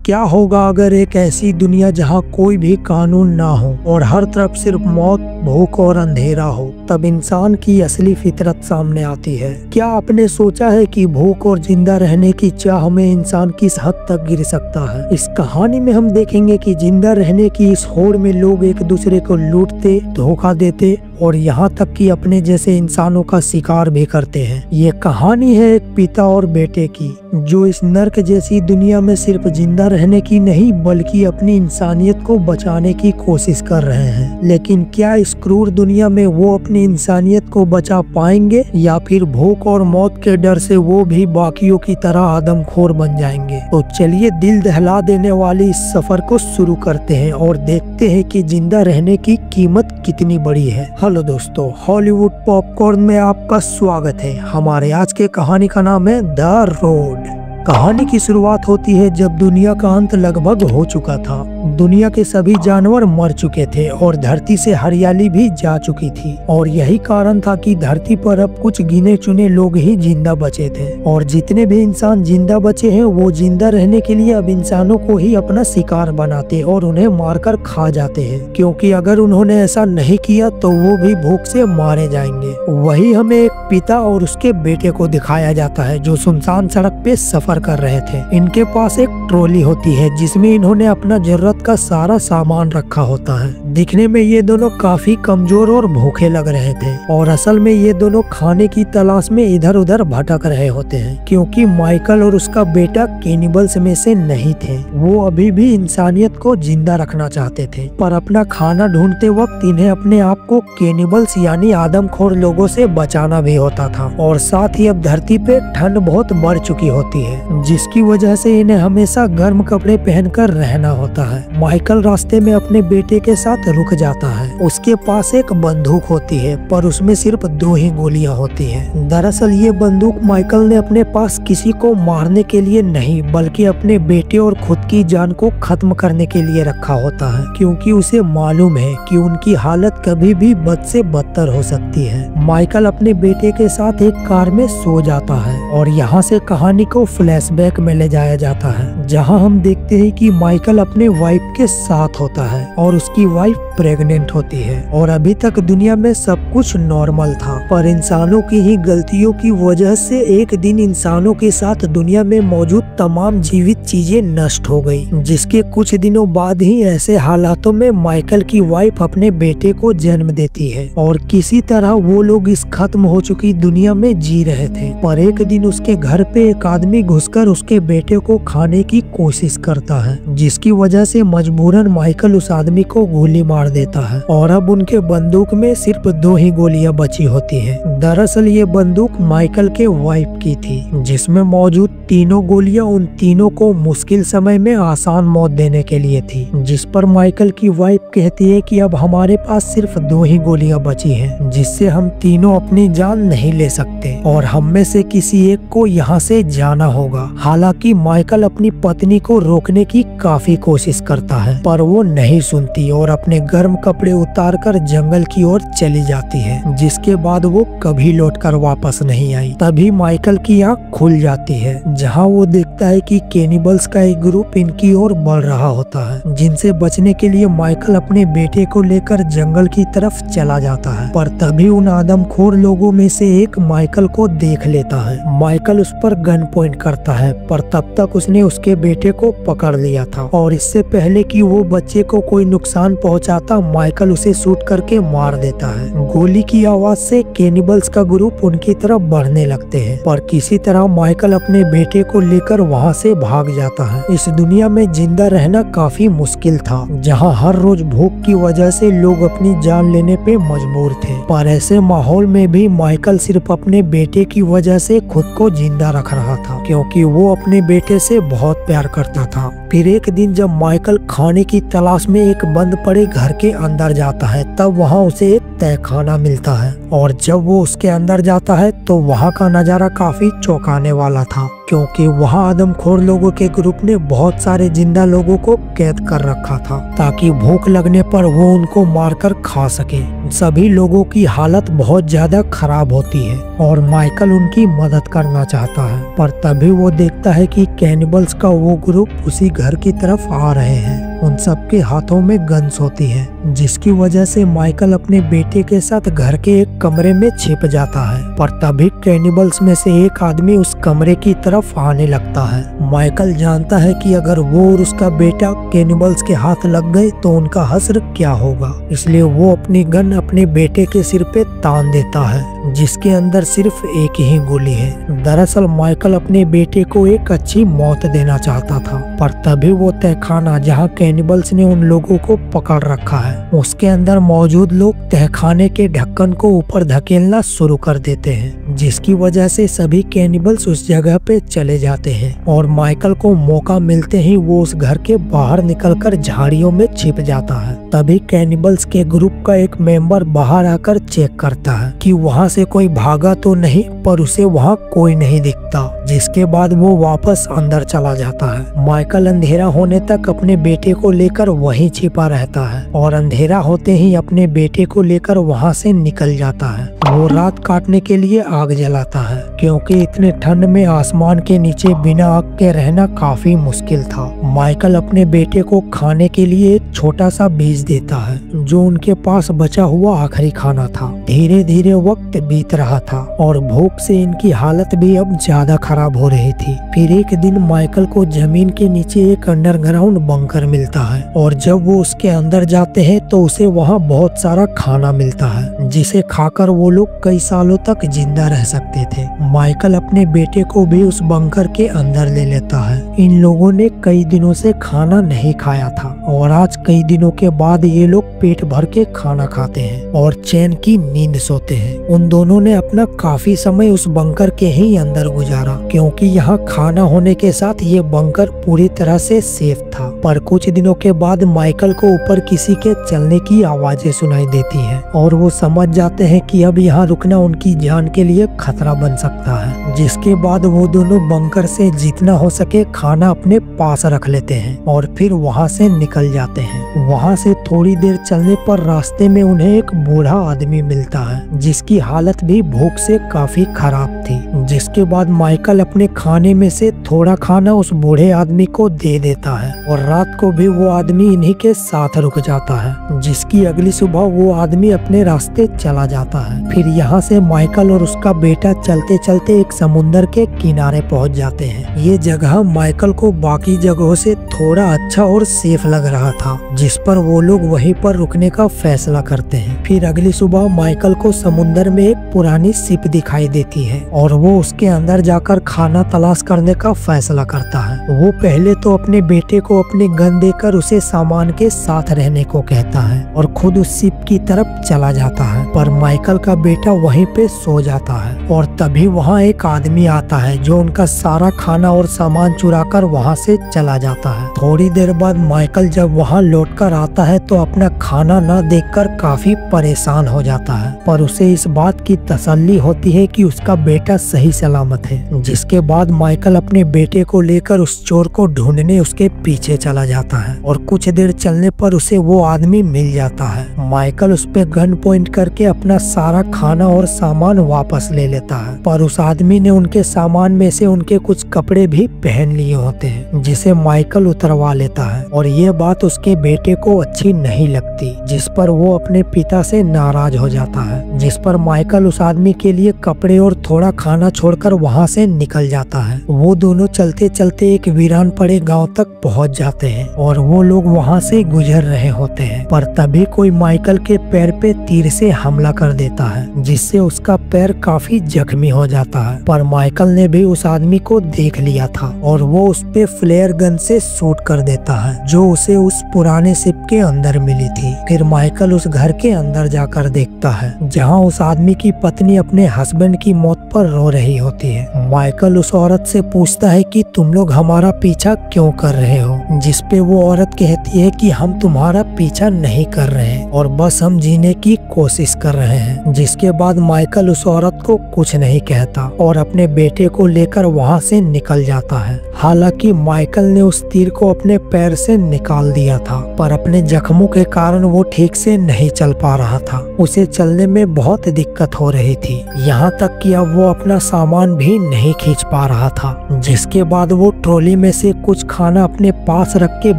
क्या होगा अगर एक ऐसी दुनिया जहां कोई भी कानून ना हो और हर तरफ सिर्फ मौत, भूख और अंधेरा हो। तब इंसान की असली फितरत सामने आती है। क्या आपने सोचा है कि भूख और जिंदा रहने की चाह में इंसान किस हद तक गिर सकता है। इस कहानी में हम देखेंगे कि जिंदा रहने की इस होड़ में लोग एक दूसरे को लूटते, धोखा देते और यहाँ तक कि अपने जैसे इंसानों का शिकार भी करते हैं। ये कहानी है एक पिता और बेटे की, जो इस नर्क जैसी दुनिया में सिर्फ जिंदा रहने की नहीं बल्कि अपनी इंसानियत को बचाने की कोशिश कर रहे हैं। लेकिन क्या इस क्रूर दुनिया में वो अपनी इंसानियत को बचा पाएंगे या फिर भूख और मौत के डर से वो भी बाकियों की तरह आदमखोर बन जाएंगे। तो चलिए दिल दहला देने वाली इस सफर को शुरू करते हैं और देखते हैं कि जिंदा रहने की कीमत कितनी बड़ी है। हेलो दोस्तों, हॉलीवुड पॉपकॉर्न में आपका स्वागत है। हमारे आज के कहानी का नाम है द रोड। कहानी की शुरुआत होती है जब दुनिया का अंत लगभग हो चुका था। दुनिया के सभी जानवर मर चुके थे और धरती से हरियाली भी जा चुकी थी और यही कारण था कि धरती पर अब कुछ गिने चुने लोग ही जिंदा बचे थे। और जितने भी इंसान जिंदा बचे हैं वो जिंदा रहने के लिए अब इंसानों को ही अपना शिकार बनाते और उन्हें मारकर खा जाते हैं, क्योंकि अगर उन्होंने ऐसा नहीं किया तो वो भी भूख से मारे जाएंगे। वही हमें एक पिता और उसके बेटे को दिखाया जाता है जो सुनसान सड़क पे सफर कर रहे थे। इनके पास एक ट्रॉली होती है जिसमें इन्होंने अपना जरूरत का सारा सामान रखा होता है। दिखने में ये दोनों काफी कमजोर और भूखे लग रहे थे और असल में ये दोनों खाने की तलाश में इधर उधर भटक रहे होते हैं, क्योंकि माइकल और उसका बेटा कैनिबल्स में से नहीं थे। वो अभी भी इंसानियत को जिंदा रखना चाहते थे, पर अपना खाना ढूंढते वक्त इन्हें अपने आप को कैनिबल्स यानी आदमखोर लोगों से बचाना भी होता था। और साथ ही अब धरती पे ठंड बहुत बढ़ चुकी होती है, जिसकी वजह से इन्हें हमेशा गर्म कपड़े पहनकर रहना होता है। माइकल रास्ते में अपने बेटे के साथ रुक जाता है। उसके पास एक बंदूक होती है, पर उसमें सिर्फ 2 ही गोलियां होती हैं। दरअसल ये बंदूक माइकल ने अपने पास किसी को मारने के लिए नहीं बल्कि अपने बेटे और खुद की जान को खत्म करने के लिए रखा होता है, क्योंकि उसे मालूम है कि उनकी हालत कभी भी बद से बदतर हो सकती है। माइकल अपने बेटे के साथ एक कार में सो जाता है और यहाँ से कहानी को फ्लैशबैक में ले जाया जाता है, जहां हम देखते हैं कि माइकल अपने वाइफ के साथ होता है और उसकी वाइफ प्रेग्नेंट होती है। और अभी तक दुनिया में सब कुछ नॉर्मल था, पर इंसानों की ही गलतियों की वजह से एक दिन इंसानों के साथ दुनिया में मौजूद तमाम जीवित चीजें नष्ट हो गई, जिसके कुछ दिनों बाद ही ऐसे हालातों में माइकल की वाइफ अपने बेटे को जन्म देती है। और किसी तरह वो लोग इस खत्म हो चुकी दुनिया में जी रहे थे, पर एक दिन उसके घर पे एक आदमी घुसकर उसके बेटे को खाने की कोशिश करता है, जिसकी वजह से मजबूरन माइकल उस आदमी को गोली मार देता है। और अब उनके बंदूक में सिर्फ 2 ही गोलियां बची होती हैं। दरअसल ये बंदूक माइकल के वाइफ की थी, जिसमें मौजूद तीनों गोलियां उन तीनों को मुश्किल समय में आसान मौत देने के लिए थी। जिस पर माइकल की वाइफ कहती है कि अब हमारे पास सिर्फ 2 ही गोलियां बची हैं, जिससे हम तीनों अपनी जान नहीं ले सकते और हम में से किसी एक को यहाँ से जाना होगा। हालांकि माइकल अपनी पत्नी को रोकने की काफी कोशिश करता है, पर वो नहीं सुनती और अपने गर्म कपड़े उतारकर जंगल की ओर चली जाती है, जिसके बाद वो कभी लौटकर वापस नहीं आई। तभी माइकल की आंख खुल जाती है, जहां वो देखता है कि कैनिबल्स का एक ग्रुप इनकी ओर बढ़ रहा होता है, जिनसे बचने के लिए माइकल अपने बेटे को लेकर जंगल की तरफ चला जाता है। पर तभी उन आदमखोर लोगों में से एक माइकल को देख लेता है। माइकल उस पर गन पॉइंट करता है, पर तब तक उसने उसके बेटे को पकड़ लिया था और इससे पहले कि वो बच्चे को कोई नुकसान पहुंचाता, माइकल उसे शूट करके मार देता है। गोली की आवाज से कैनिबल्स का ग्रुप उनकी तरफ बढ़ने लगते हैं, पर किसी तरह माइकल अपने बेटे को लेकर वहां से भाग जाता है। इस दुनिया में जिंदा रहना काफी मुश्किल था, जहां हर रोज भूख की वजह से लोग अपनी जान लेने पे मजबूर थे। पर ऐसे माहौल में भी माइकल सिर्फ अपने बेटे की वजह से खुद को जिंदा रख रहा था, क्योंकि वो अपने बेटे से बहुत प्यार करता था। फिर एक दिन जब माइकल खाने की तलाश में एक बंद पड़े घर के अंदर जाता है, तब वहाँ उसे एक तहखाना मिलता है और जब वो उसके अंदर जाता है तो वहाँ का नजारा काफी चौंकाने वाला था। क्योंकि वहाँ आदमखोर लोगों के ग्रुप ने बहुत सारे जिंदा लोगों को कैद कर रखा था ताकि भूख लगने पर वो उनको मारकर खा सके। सभी लोगों की हालत बहुत ज्यादा खराब होती है और माइकल उनकी मदद करना चाहता है, पर तभी वो देखता है कि कैनिबल्स का वो ग्रुप उसी घर की तरफ आ रहे हैं। उन सबके हाथों में गन्स होती है, जिसकी वजह से माइकल अपने बेटे के साथ घर के एक कमरे में छिप जाता है। पर तभी कैनिबल्स में से एक आदमी उस कमरे की तरफ आने लगता है। माइकल जानता है कि अगर वो और उसका बेटा कैनिबल्स के हाथ लग गए तो उनका हश्र क्या होगा, इसलिए वो अपनी गन अपने बेटे के सिर पे तान देता है, जिसके अंदर सिर्फ एक ही गोली है। दरअसल माइकल अपने बेटे को एक अच्छी मौत देना चाहता था, पर तभी वो तहखाना जहाँ कैनिबल्स ने उन लोगों को पकड़ रखा है, उसके अंदर मौजूद लोग तहखाने के ढक्कन को ऊपर धकेलना शुरू कर देते हैं, जिसकी वजह से सभी कैनिबल्स उस जगह पे चले जाते हैं और माइकल को मौका मिलते ही वो उस घर के बाहर निकलकर झाड़ियों में छिप जाता है। तभी कैनिबल्स के ग्रुप का एक मेंबर बाहर आकर चेक करता है कि वहाँ से कोई भागा तो नहीं, पर उसे वहाँ कोई नहीं दिखता, जिसके बाद वो वापस अंदर चला जाता है। माइकल अंधेरा होने तक अपने बेटे को लेकर वहीं छिपा रहता है और अंधेरा होते ही अपने बेटे को लेकर वहाँ से निकल जाता है। वो रात काटने के लिए आग जलाता है, क्योंकि इतने ठंड में आसमान के नीचे बिना आग के रहना काफी मुश्किल था। माइकल अपने बेटे को खाने के लिए एक छोटा सा बीज देता है, जो उनके पास बचा हुआ आखिरी खाना था। धीरे धीरे वक्त बीत रहा था और भूख से इनकी हालत भी अब ज्यादा खराब हो रही थी। फिर एक दिन माइकल को जमीन के नीचे एक अंडरग्राउंड बंकर मिलता है और जब वो उसके अंदर जाते हैं तो उसे वहाँ बहुत सारा खाना मिलता है, जिसे खाकर वो लोग कई सालों तक जिंदा रह सकते थे। माइकल अपने बेटे को भी उस बंकर के अंदर ले लेता है। इन लोगों ने कई दिनों से खाना नहीं खाया था और आज कई दिनों के बाद ये लोग पेट भर के खाना खाते हैं और चैन की नींद सोते हैं। उन दोनों ने अपना काफी समय उस बंकर के ही अंदर गुजारा, क्योंकि यहाँ खाना होने के साथ ये बंकर पूरी तरह से सेफ था। पर कुछ दिनों के बाद माइकल को ऊपर किसी के चलने की आवाजें सुनाई देती हैं और वो समझ जाते हैं कि अब यहाँ रुकना उनकी जान के लिए खतरा बन सकता है। जिसके बाद वो दोनों बंकर से जितना हो सके खाना अपने पास रख लेते हैं और फिर वहाँ से निकल जाते हैं। वहाँ से थोड़ी देर चलने पर रास्ते में उन्हें एक बूढ़ा आदमी मिलता है, जिसकी हालत भी भूख से काफी खराब थी। जिसके बाद माइकल अपने खाने में से थोड़ा खाना उस बूढ़े आदमी को दे देता है और रात को भी वो आदमी इन्हीं के साथ रुक जाता है, जिसकी अगली सुबह वो आदमी अपने रास्ते चला जाता है। फिर यहाँ से माइकल और उसका बेटा चलते चलते एक समुंदर के किनारे पहुँच जाते हैं। ये जगह माइकल को बाकी जगहों से थोड़ा अच्छा और सेफ लग रहा था, जिस पर वो लोग वहीं पर रुकने का फैसला करते हैं। फिर अगली सुबह माइकल को समुंदर में एक पुरानी शिप दिखाई देती है और वो उसके अंदर जाकर खाना तलाश करने का फैसला करता है। वो पहले तो अपने बेटे को अपनी गन देकर उसे सामान के साथ रहने को कहता है और खुद उस शिप की तरफ चला जाता है, पर माइकल का बेटा वहीं पे सो जाता है और तभी वहाँ एक आदमी आता है जो उनका सारा खाना और सामान चुराकर वहाँ से चला जाता है। थोड़ी देर बाद माइकल जब वहाँ लौटकर आता है तो अपना खाना न देखकर काफी परेशान हो जाता है, पर उसे इस बात की तसल्ली होती है कि उसका बेटा सही सलामत है। जिसके बाद माइकल अपने बेटे को लेकर उस चोर को ढूंढने उसके पीछे चला जाता है और कुछ देर चलने पर उसे वो आदमी मिल जाता है। माइकल उस पे गन पॉइंट करके अपना सारा खाना और सामान वापस ले लेता है, पर उस आदमी ने उनके सामान में से उनके कुछ कपड़े भी पहन लिए होते हैं, जिसे माइकल उतरवा लेता है और ये बात उसके बेटे को अच्छी नहीं लगती, जिस पर वो अपने पिता से नाराज हो जाता है। जिस पर माइकल उस आदमी के लिए कपड़े और थोड़ा खाना छोड़कर वहाँ से निकल जाता है। वो दोनों चलते चलते एक वीरान पड़े गांव तक पहुँच जाते हैं और वो लोग वहाँ से गुजर रहे होते हैं, पर तभी कोई माइकल के पैर पे तीर से हमला कर देता है, जिससे उसका पैर काफी जख्मी हो जाता है। पर माइकल ने भी उस आदमी को देख लिया था और वो उस पे फ्लेयर गन से शूट कर देता है, जो उसे उस पुराने शिप के अंदर मिली थी। फिर माइकल उस घर के अंदर जाकर देखता है जहाँ उस आदमी की पत्नी अपने हस्बैंड की मौत पर रो रही होती है। माइकल उस औरत से पूछता है कि तुम लोग हमारा पीछा क्यों कर रहे हो, जिस पे वो औरत कहती है कि हम तुम्हारा पीछा नहीं कर रहे हैं और बस हम जीने की कोशिश कोशिश कर रहे हैं। जिसके बाद माइकल उस औरत को कुछ नहीं कहता और अपने बेटे को लेकर वहाँ से निकल जाता है। हालांकि माइकल ने उस तीर को अपने पैर से निकाल दिया था, पर अपने जख्मों के कारण वो ठीक से नहीं चल पा रहा था। उसे चलने में बहुत दिक्कत हो रही थी, यहाँ तक कि अब वो अपना सामान भी नहीं खींच पा रहा था। जिसके बाद वो ट्रॉली में से कुछ खाना अपने पास रख के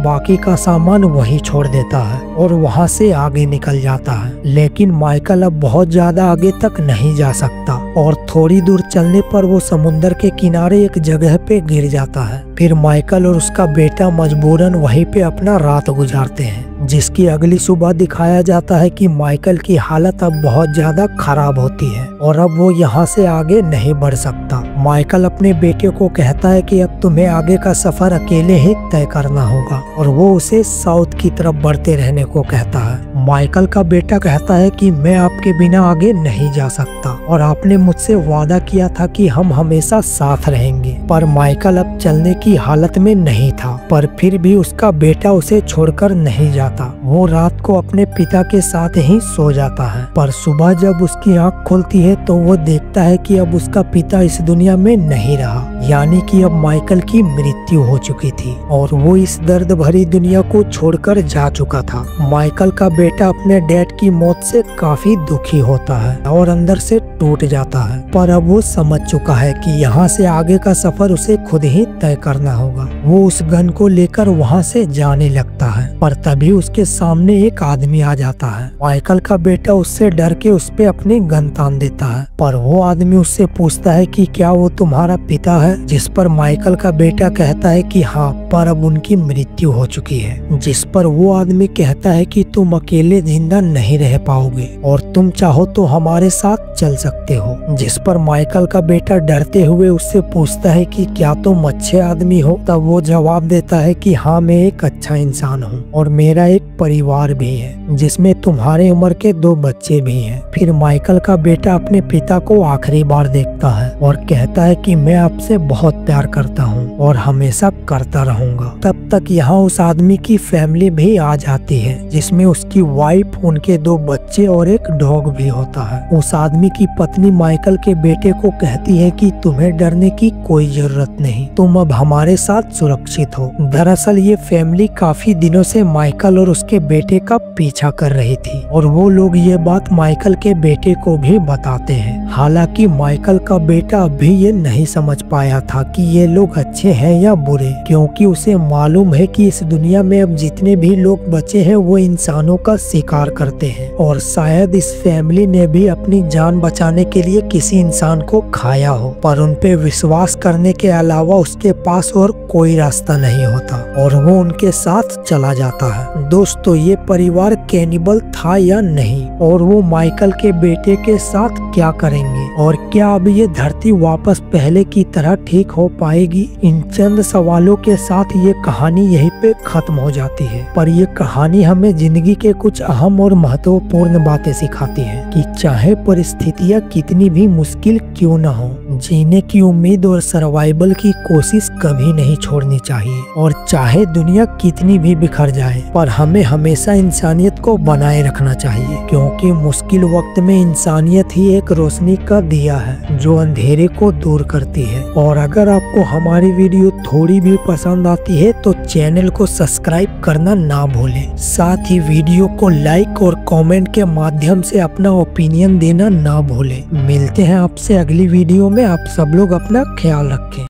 बाकी का सामान वहीं छोड़ देता है और वहाँ से आगे निकल जाता है। लेकिन माइकल अब बहुत ज्यादा आगे तक नहीं जा सकता और थोड़ी दूर चलने पर वो समुद्र के किनारे एक जगह पे गिर जाता है। फिर माइकल और उसका बेटा मजबूरन वहीं पे अपना रात गुजारते हैं। जिसकी अगली सुबह दिखाया जाता है कि माइकल की हालत अब बहुत ज्यादा खराब होती है और अब वो यहाँ से आगे नहीं बढ़ सकता। माइकल अपने बेटे को कहता है कि अब तुम्हें आगे का सफर अकेले ही तय करना होगा और वो उसे साउथ की तरफ बढ़ते रहने को कहता है। माइकल का बेटा कहता है कि मैं आपके बिना आगे नहीं जा सकता और आपने मुझसे वादा किया था कि हम हमेशा साथ रहेंगे। पर माइकल अब चलने की हालत में नहीं था, पर फिर भी उसका बेटा उसे छोड़कर नहीं जाता। वो रात को अपने पिता के साथ ही सो जाता है, पर सुबह जब उसकी आंख खुलती है तो वो देखता है कि अब उसका पिता इस दुनिया में नहीं रहा, यानी कि अब माइकल की मृत्यु हो चुकी थी और वो इस दर्द भरी दुनिया को छोड़कर जा चुका था। माइकल का बेटा अपने डैड की मौत से काफी दुखी होता है और अंदर से टूट जाता है, पर अब वो समझ चुका है कि यहाँ से आगे का सफर उसे खुद ही तय करना होगा। वो उस गन को लेकर वहाँ से जाने लगता है, पर तभी उसके सामने एक आदमी आ जाता है। माइकल का बेटा उससे डर के उस पे अपनी गन तान देता है, पर वो आदमी उससे पूछता है कि क्या वो तुम्हारा पिता है? जिस पर माइकल का बेटा कहता है कि हाँ, पर अब उनकी मृत्यु हो चुकी है। जिस पर वो आदमी कहता है कि तुम अकेले जिंदा नहीं रह पाओगे और तुम चाहो तो हमारे साथ चल सकते हो। जिस पर माइकल का बेटा डरते हुए उससे पूछता है कि क्या तुम अच्छे आदमी हो? तब वो जवाब देता है कि हाँ, मैं एक अच्छा इंसान हूँ और मेरा एक परिवार भी है जिसमें तुम्हारे उम्र के 2 बच्चे भी हैं। फिर माइकल का बेटा अपने पिता को आखिरी बार देखता है और कहता है कि मैं आपसे बहुत प्यार करता हूँ और हमेशा करता रहूंगा। तब तक यहाँ उस आदमी की फैमिली भी आ जाती है, जिसमें उसकी वाइफ, उनके 2 बच्चे और एक डॉग भी होता है। उस आदमी की पत्नी माइकल के बेटे को कहती है कि तुम्हें डरने की कोई जरूरत नहीं, तुम अब हमारे साथ सुरक्षित हो। दरअसल ये फैमिली काफी दिनों से माइकल और उसके बेटे का पीछा कर रही थी और वो लोग ये बात माइकल के बेटे को भी बताते हैं। हालांकि माइकल का बेटा अभी ये नहीं समझ पाया था कि ये लोग अच्छे हैं या बुरे, क्योंकि उसे मालूम है कि इस दुनिया में अब जितने भी लोग बचे हैं वो इंसानों का शिकार करते हैं और शायद इस फैमिली ने भी अपनी जान बचाने के लिए किसी इंसान को खाया हो, पर उन पे विश्वास करने के अलावा उसके पास और कोई रास्ता नहीं होता और वो उनके साथ चला जाता है। दोस्तों, ये परिवार कैनिबल था या नहीं, और वो माइकल के बेटे के साथ क्या करेंगे और क्या अब ये धरती वापस पहले की तरह ठीक हो पाएगी? इन चंद सवालों के साथ ये कहानी यहीं पे खत्म हो जाती है, पर ये कहानी हमें जिंदगी के कुछ अहम और महत्वपूर्ण बातें सिखाती है कि चाहे परिस्थितियाँ कितनी भी मुश्किल क्यों न हो, जीने की उम्मीद और सर्वाइवल की कोशिश कभी नहीं छोड़नी चाहिए। और चाहे दुनिया कितनी भी बिखर जाए, पर हमें हमेशा इंसानियत को बनाए रखना चाहिए, क्योंकि मुश्किल वक्त में इंसानियत ही एक रोशनी का दिया है जो अंधेरे को दूर करती है। और अगर आपको हमारी वीडियो थोड़ी भी पसंद आती है तो चैनल को सब्सक्राइब करना ना भूलें। साथ ही वीडियो को लाइक और कमेंट के माध्यम से अपना ओपिनियन देना ना भूलें। मिलते हैं आपसे अगली वीडियो में। आप सब लोग अपना ख्याल रखें।